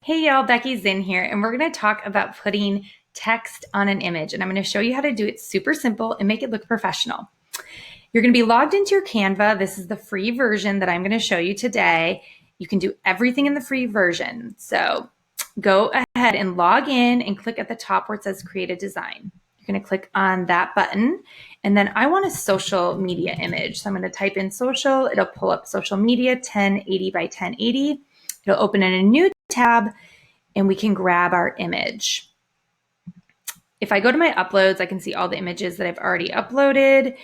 Hey y'all, Becky Zinn here, and we're going to talk about putting text on an image. And I'm going to show you how to do it super simple and make it look professional. You're going to be logged into your Canva. This is the free version that I'm going to show you today. You can do everything in the free version. So go ahead and log in and click at the top where it says create a design. You're going to click on that button. And then I want a social media image. So I'm going to type in social. It'll pull up social media 1080 by 1080. It'll open in a new tab and we can grab our image. If I go to my uploads, I can see all the images that I've already uploaded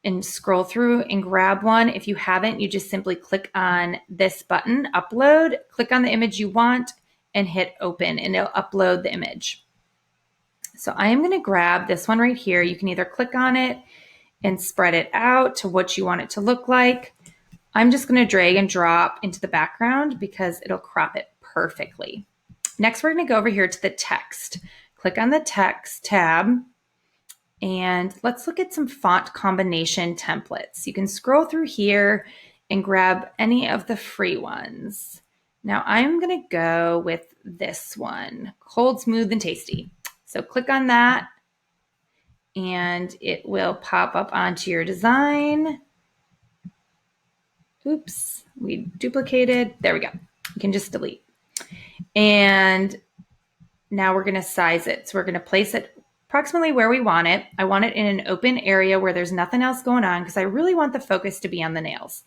and scroll through and grab one. If you haven't, you just simply click on this button, upload, click on the image you want and hit open and it'll upload the image. So I am going to grab this one right here. You can either click on it and spread it out to what you want it to look like. I'm just going to drag and drop into the background because it'll crop it perfectly. Next, we're going to go over here to the text. Click on the text tab and let's look at some font combination templates. You can scroll through here and grab any of the free ones. Now I'm going to go with this one, Cold, Smooth, and Tasty. So click on that and it will pop up onto your design. Oops, we duplicated. There we go. You can just delete. And now we're going to size it. So we're going to place it approximately where we want it. I want it in an open area where there's nothing else going on because I really want the focus to be on the nails.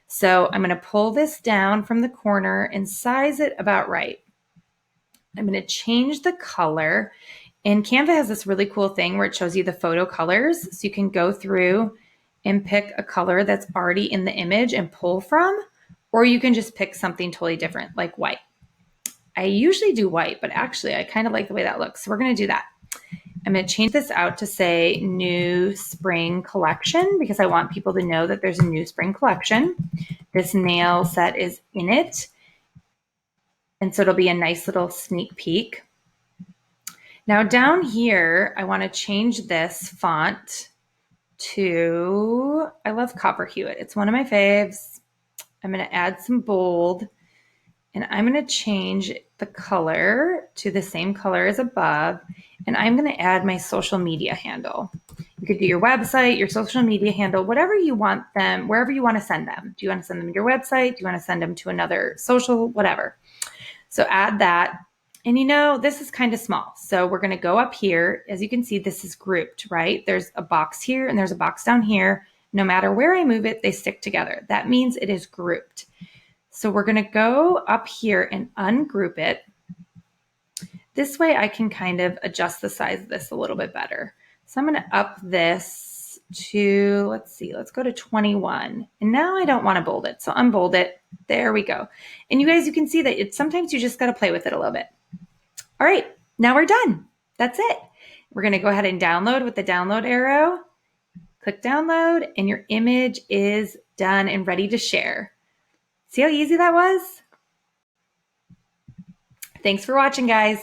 So I'm going to pull this down from the corner and size it about right. I'm going to change the color. And Canva has this really cool thing where it shows you the photo colors. So you can go through and pick a color that's already in the image and pull from, or you can just pick something totally different like white. I usually do white, but actually I kind of like the way that looks. So we're going to do that. I'm going to change this out to say new spring collection because I want people to know that there's a new spring collection. This nail set is in it. And so it'll be a nice little sneak peek. Now down here, I want to change this font to, I love Copper Hewitt. It's one of my faves. I'm going to add some bold and I'm going to change the color to the same color as above. And I'm going to add my social media handle. You could do your website, your social media handle, whatever you want them, wherever you want to send them. Do you want to send them to your website? Do you want to send them to another social, whatever? So add that. And you know, this is kind of small. So we're going to go up here. As you can see, this is grouped, right? There's a box here and there's a box down here. No matter where I move it, they stick together. That means it is grouped. So we're going to go up here and ungroup it. This way I can kind of adjust the size of this a little bit better. So I'm going to up this to, let's go to 21. And now I don't want to bold it. So unbold it. There we go. And you guys, you can see that sometimes you just got to play with it a little bit. All right, now we're done. That's it. We're going to go ahead and download with the download arrow. Click download and your image is done and ready to share. See how easy that was? Thanks for watching, guys.